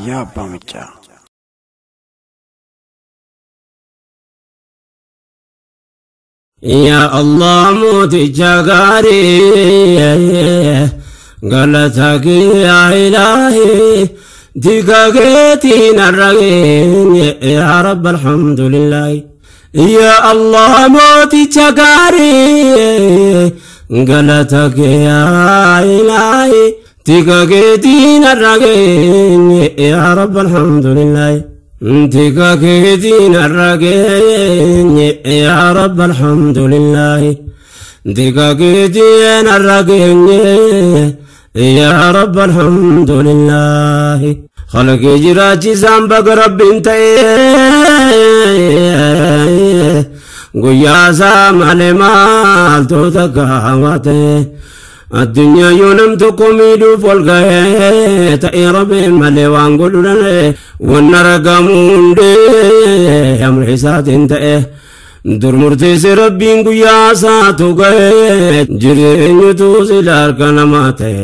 يا بامجا يا الله موتي جاغاري غلطك يا إلهي دقاقتي نرغين يا رب الحمد لله يا الله موتي جاغاري غلطك يا إلهي دقاقتي نرغين يا رب الحمد لله دقاقتي نرغين يا رب الحمد لله دقاقتي نرغين يا رب الحمد لله خلق جراجي زنبق رب انت قويا سامع مال توتقاوته الدنيا يونم تقوميدو فولغاية تأي ربي مالي وانقلو لنا ونرقامون دي أمر حسات انتأي دور مرتس ربين قويا ساتو غاية جرين يتوزي لاركنا ماتي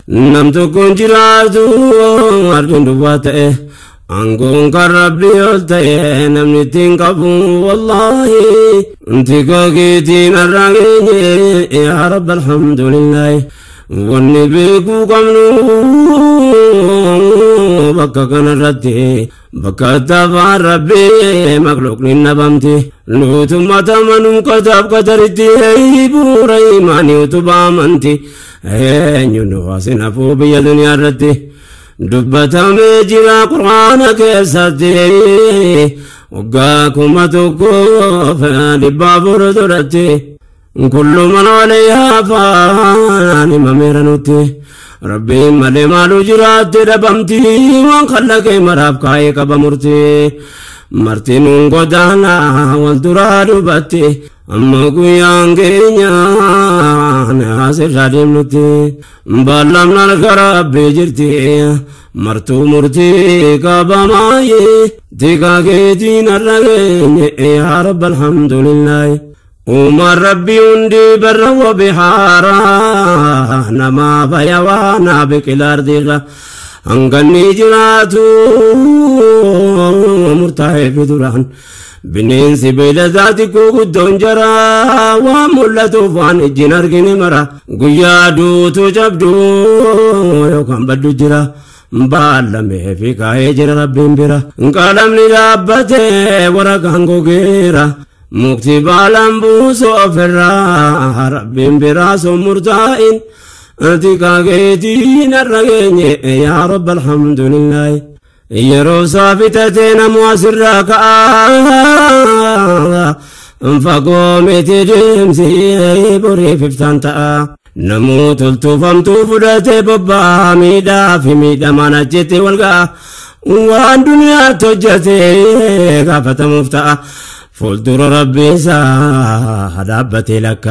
نم تكون جراتو أرجن دوباتي أنكون كربي يلتأي نمني تنقبو والله انتقا كيتين الرقين يا رب الحمد لله والنبيكو قمنو بكا كان الرتي بكا تابع ربي مخلوق للنبامتي لوتو ما تمنو كتاب قدرتي بوري ماني وتبا منتي نيونو واسنا فو بيا دنيا رتي دبتا مجرى قرآن كيساتي وقاكم تقوف لبابور درتي كل من عليها فان مميرنوتي ربي مالي مالو جرات دبمتي وان خلق مراب كاي كبمرتي مرتين قدانا والدرا دبتي أما قيان كينيا ناسر شادم نتي بالامنا الكراب بجرتي مرتو مرتي كبماي تيكا كيتين الرقين يا رب الحمد لله وما ربي عندي بر وبحارا نما فيوانا بكلار ديغا أنقني جراتو مرتاح في دران بنين سبيل ذاتكو قدون جرا ومولتو فان الجنار كني مرا قيادو تجبدو يوكام بدو جرا بالله في كاي جرا ربين برا قالم لرابته ورقانكو غيرا مكتب عالم بوسو فرا ربين براسو مرتائن أتيكا كيتين الرقين يا رب الحمد لله يرو صافتتين مواسراك انفقوا متجمسي بري ففتانتا نموت التوفمتو فدتي ببا ميدا في ميدا ما نجتي والقا وان دنيا توجتي غافة مفتاء فولدر ربي سادبتي لك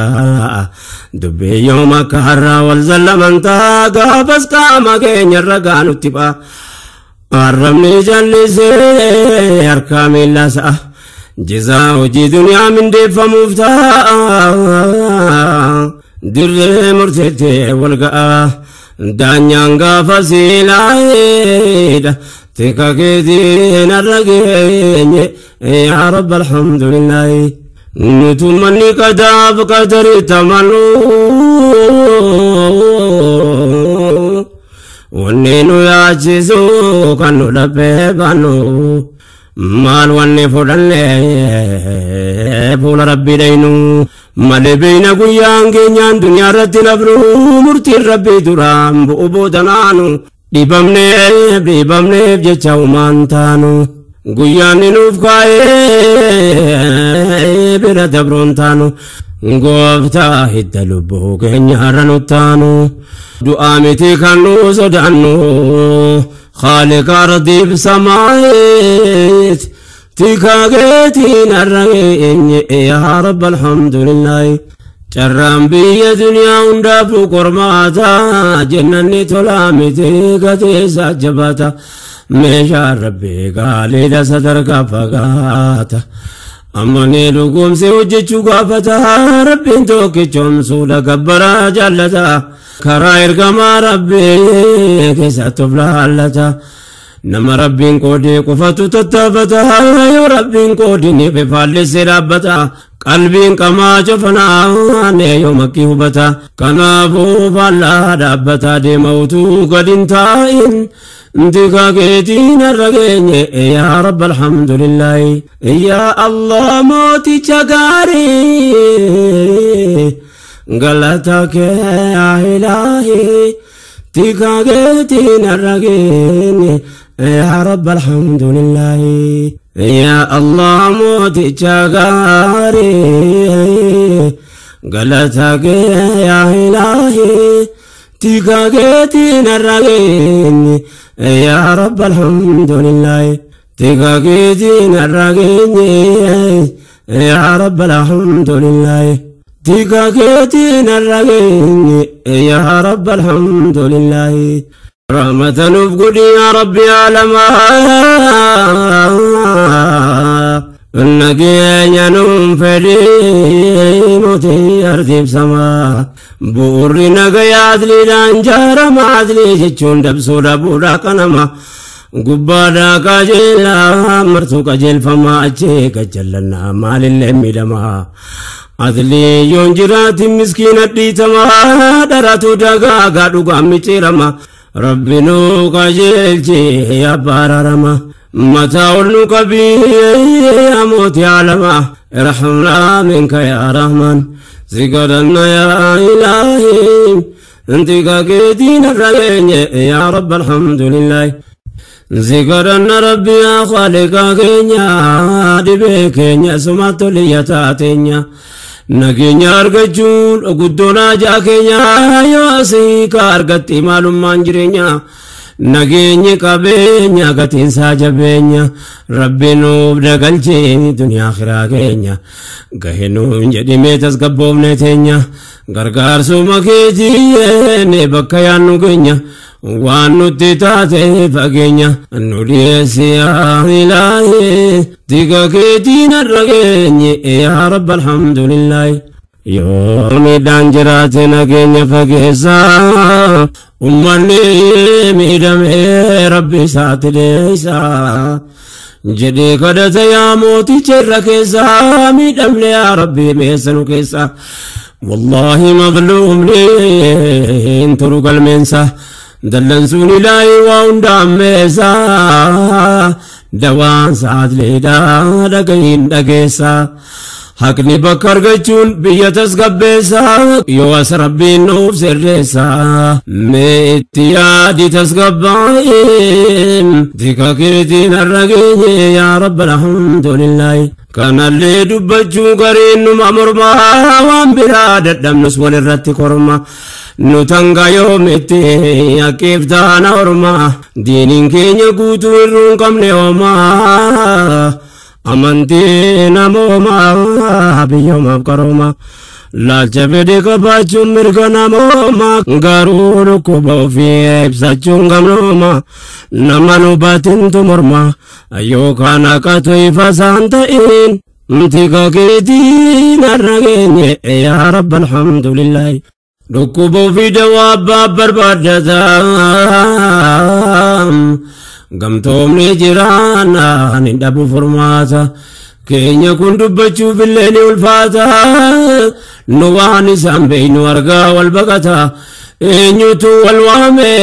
دبي يومك هرا والزلمنتا غافس قامك يرقان اتبا أرمني جلسي أركامي اللاسة جزاء وجي دنيا من ديف مفتاء در مرتدي والقاء دانيانغا فسيلايد تيكا كيدين الرقين يا رب الحمد لله نتمني كداب قدري تمنو ونينو ياجزو كانو لبيبانو مال وني فولني فول ربي دينو مالي بينا قيان كينيان دنيا رتي نبرو مرتي ربي درام بؤبو دنانو ديبامني بجيشاو مانتانو قيان نوف كاي بنا دبرون تانو قوفتا هدلبو كينيا رنوتانو دعامتي كانو صدعنو خالق أرضي بسمايت تكاكيتين الرقين يا رب الحمد لله جرام بي دنيا وندافو قرماتا جنني تلامتي قتيسا جباتا ميشا ربي قالي دا سترك فقاتا أمني لقوم سيوجي قافتا ربي انتوكي جمسو لقبرا جالتا كراير كما ربي كيسا تفلالتا نما ربين كودي قفتو تتابتا يا ربين كودي نففال سرابتا قلبين كما شفنا يوم كيوبتا كنافو فالا دابتا دي موتو قد انتاين انتقا كيتين الرقين يا رب الحمد لله يا الله موتي شكاري قلتك يا إلهي تقا كيتين الرقين يا رب الحمد لله يا الله موتي شكاري قلتك يا إلهي تقا كيتين الرقين يا رب الحمد لله تقا كيتين الرقين يا رب الحمد لله تقا كيتين الرقين يا رب الحمد لله رحمة نفقدي يا ربي علما إنك ينوم فدي موتي أرتب سما بورنا قياد لي لانجار ما عدلي جتشون دبسو دبودا كنما قبادا كجيلا مرتو كجيل فما أجيك جلنا مال اللي دما عدلي يونجرات مسكينة ديتما دراتو دقا قادو قامي تيرما ربي نو كجيلتي يا بارارما متاولنو كبي يا موتي علما ارحمنا منك يا رحمن زقرنا يا إلهي انت كاكيدين الرقين يا رب الحمد لله زقرنا ربي يا خالق كينيا دبيكينيا سمعت ليتاتينيا نكينيا أرقجون قدونا جاكينيا يواسي كارقتي مالو مانجرينيا نجيني كابينيا كتين ساجبينيا ربي نوب دقلجي دنيا آخرا كينيا كهنو جدي ميتس قبوب نتينيا غرغار سوما كيجي نبكا يانو كينيا وانو تتاتي فاكينيا انو ديسي يا إلهي تيكا كيتين الرقيني يا رب الحمد لله يومي دانجرات نكينيا فاكيسا أمني ميدمي ربي ساتليسا جدي قدت يا موتي شركيسا ميدمي يا ربي ميسنو كيسا والله مظلوم لي انترو قلمنسا دلنسوني لاي واندام ميسا دوان سات ليدا دقين دقيسا حقني بكر جون بيتس قبيسا يواس ربي نوف سرسا ميتيادي تسقباين ديكا كيتين الرقين يا رب الحمد لله كان اللي دبجو قرين مامرما وان برادة دم نسوان الرتي كرما نتنقى يومتي كيف تانا ورما دينين كينيا قوتو الرون قمني وما أمانتينا موما بيوم أبكروما لا جبدي كباچو مرغنا موما غارو كوبو في ابساچو غمنوما نمانو باتين تمرما أيو كانا كاتوي فاسانتين انتقا كيتين الرقين يا رب الحمد لله ركوبو في دواب بربادتا قمتم لجرانا ندبو فرماتا كينيا كنت بچو بالليل والفاتا نواني سامبين ورقا والبقتا إنيوتو والوامي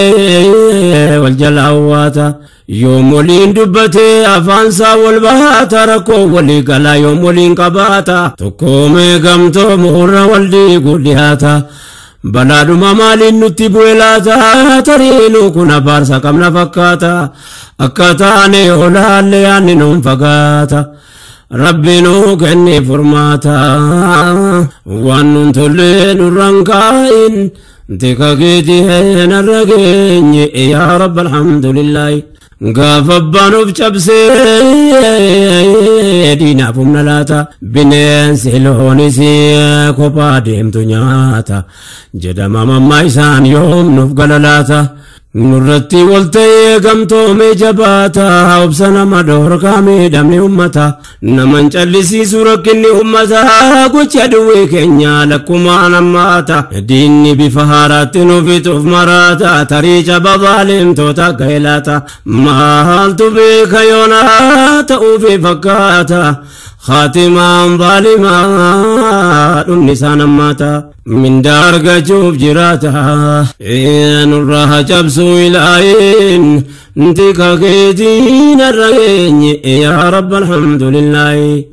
والجلاواتا يوم ولين دبتي أفانسا والبهاتا ركو ولي قلا يوم ولين قباتا تكومي قمتو مورا والدي قولياتا بلادو مامالين نتبو إلاتا ترينو كنا بارسا كمنا فكاتا أكاتاني أولالي يعني نوم فقاتا ربي نو كني فرماتا وانن تلين الرنكاين تيكا كيتي هين الرقين يا رب الحمد لله غافبانو بچبسي دينا فمنا لاتا بنين سيلوني سي كوبا ديمتو نياتا جدا ماما مايسان يوم نفقل لاتا nurratti walta'ee gamtoome jabaata obsana madoorkaame damni ummata naman callisiisu rakkinni ummata gocha duwwee keenya lakkumaan ammaata diinni bifa haaraatti nufituuf maraata tarii caba baalimtoota gaelaata maaltu beeka yoona ta'uufi fakkaata خاتمان ظالما نسان ماتا من دار جوف جراتا إن الراه جبسو إلهين انتكا كيدين الرغين يا رب الحمد لله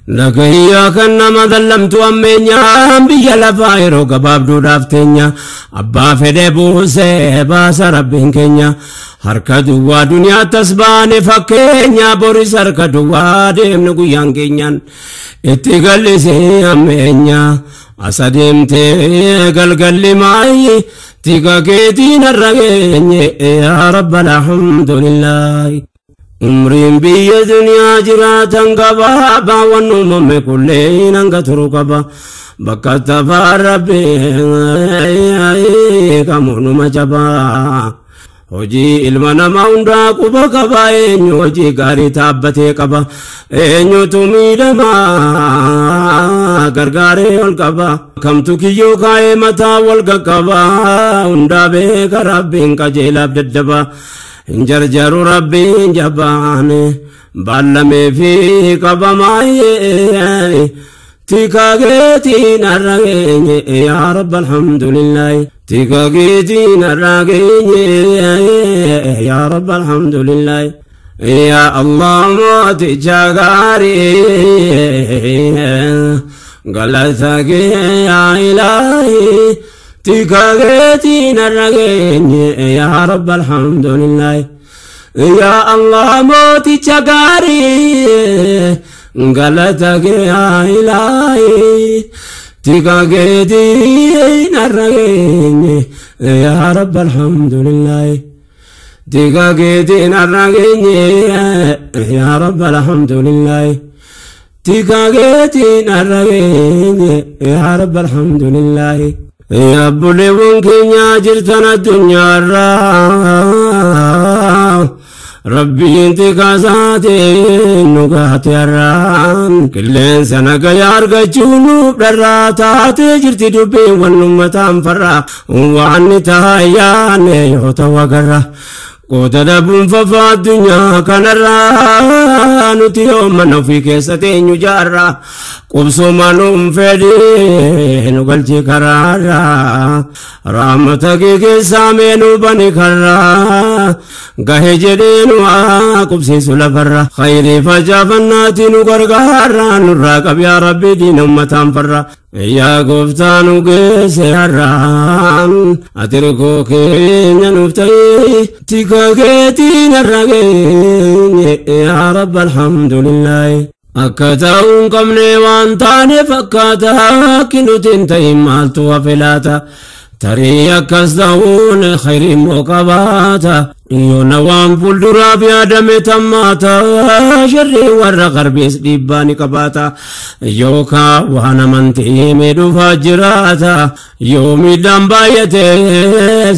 لك إياك إنما ظلمت أمينيا بيا لفايرو كباب دورافتينيا أبا فدي بوسي باس ربين كينيا harka duwwaa duniyaa tasbaane fakkeenya boris harka duwwaa deemnu guyyaan keenyaan itti gallisee ammeenya asa deemtee galgalli maayi tika keetiin har'a geenye yaa rabbal alhamdulillahi umriin biyya duniyaa jiraatan qaba baawwan uumame kulleen hanga turu qaba bakka tafaa rabbii kamuunuma jabaa hojii ilma namaa hundaa quba qaba eenyu hojii gaarii taabbatee qaba eenyutu miidhamaa gargaaree ol qaba kamtu kiyyoo kaa'ee mataa wal qaqqaba hundaa beeka rabbiin qajeelaaf daddaba hin jarjaru rabbiin jabaane baallamee fi qaba maayee tika keetiin har'a geenye yaa rabbi alhamdulillahi tika keetiin har'a geenye yaa rabbi alhamdulillahi ya Allah mooticha gaarii galata kee yaa ilaahi tika keetiin har'a geenye yaa rabbi alhamdulillahi ya Allah mooticha gaarii galata kee yaa ilaahi tika keetiin har'a geenye yaa rabbi alhamdulillahi tika keetiin har'a geenye yaa rabbi alhamdulillahi tika keetiin har'a geenye yaa rabbi alhamdulillahi yaa buleewwan keenya jirtan addunyaarraa rabbiin tika isaatiin nu gaate har'aan qilleensa nagaya argachuu nuuf dharraa taatee jirti dubbiin wal ummataan farraa waan ni taayyaane yoo ta'u agarra qooda dhabuun fafaa addunyaa kanarraa nuti yoomana ofii keessa teenyu jaarraa qubsuma nuun fedhee nu galchi karaarraa rahmata kee keessaa meenuu bani karraa gahe jedhee nu qubsiisu lafarra khayrii facaafannaatii nu gargaarraa nurraa qab yaa rabbi diina ummataan farra yaa gooftaa nu geesse har'aan ati rakkoo keenya nuuf ta'ee tika keetiin har'a geenye yaa rabbi alhamdulillahi akka ta'uun qabne waan taane fakkaata akki nuti hin ta'in maaltu hafe laata tarii akkas ta'uun khayrii moo qabaata yoona waan fuulduraaf yaadame tammaata sharrii warra qarbees dhiibbaa ni qabaata yookaan waan amantii miidhuufaa jiraata yoo miidhaan baay'ate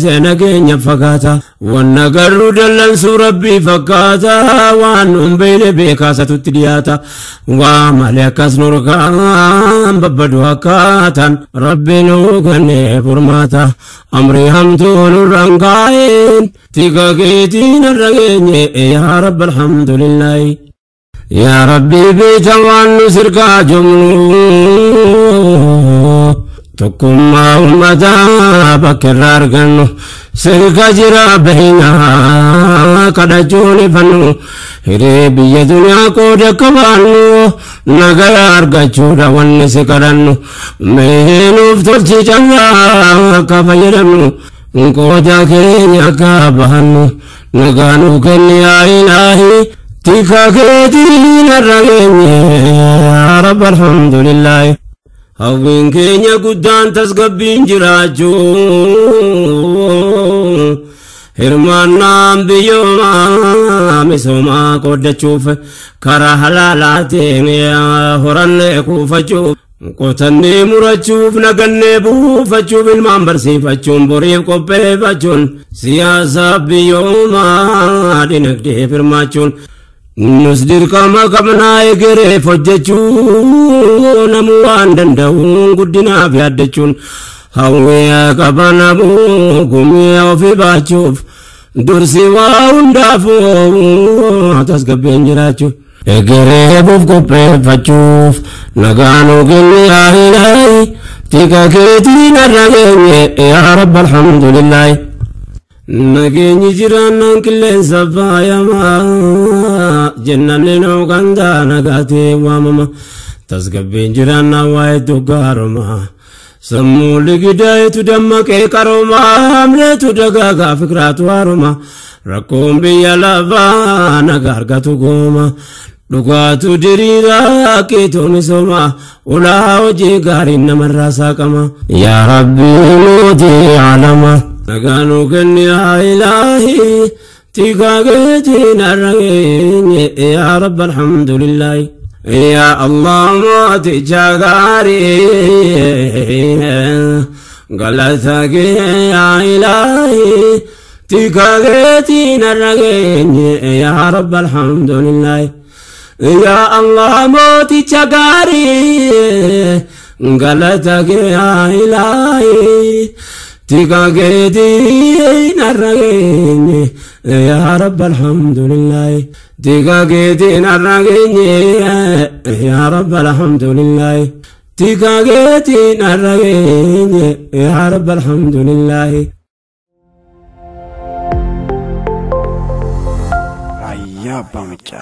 seena keenya fakkaata wanna garuu dallansuu rabbii fakkaata waan nun beekne beekaasatutti dhiyaata waa malee akkas nurkaan babbadu akkaatan rabbi nuu kennee furmaata amrii hamtuu nurraan kaa'een tika keetiin har'a geenye yaa rabbi alhamdulillahi yaa rabbi beekta waan nu sirkaa jumnu tokkummaa ummataa bakka irraa argannu sirka jira bahinaa kadhachuun ifannu hiree biyya duniyaa qooda qabaannu nagaya argachuudha wanni si kadhannu meenuuf tolchi carraa akka fayyadamnu qooda keenya akka bahannu nagaanu kenni yaa ilaahi tika keetiin har'a geenye yaa rabbi alhamdulillahi hawwiin keenya guddaan tasgabbiin jiraachuu hirmaannaan biyyoomaa misoomaa qoodachuuf karaa halaalaatiin horanne kuufachuuf qotannee murachuuf nagannee buufachuuf ilmaan barsiifachuun boriif qopheeffachuun siyaasaaf biyyoomaa dinagdee firmaachuun nus dirqama qabnaa egereef hojjechuun namuu waan danda'uun guddinaaf yaaddachuun hawwee qabanabuu gumee ofii baachuuf dursi waa hundaafuu tasgabbeen jiraachuuf egereefuuf qopheeffachuuf nagaan ogeeyyi ilaahi tika keetiin har'a geenye yaa rabbi alhamdulillah nageenyi jiraannaan qilleensa faayamaa jennanni nuu gandaa nagaatee waamama tasgabbeen jiraannaan waa'ee doggaaroma sammuu ligidaayetu dammaqee qarooma hamleetu dagaagaa fikraatu haaroma rakkoon biyya lafaa nagaa argatu gooma dhugaatu diriiraa keetuu misooma ulaa hojii gaariin namarraa saaqama yaa rabbii nuutii alama nagaanuu kenni yaa ilaahi tikaa keetiin har'a geenye yaa rabbi alhamdulillah ya Allah mooticha gaarii galata kee yaa ilaahi tika keetiin har'a geenye yaa rabbi alhamdulillah ya Allah mooticha gaarii galata kee yaa ilaahi tika keetiin har'a geenye yaa rabbi alhamdulillah tika keetiin har'a geenye yaa rabbi alhamdulillah tika keetiin har'a geenye yaa rabbi alhamdulillah Ayya Bamcha.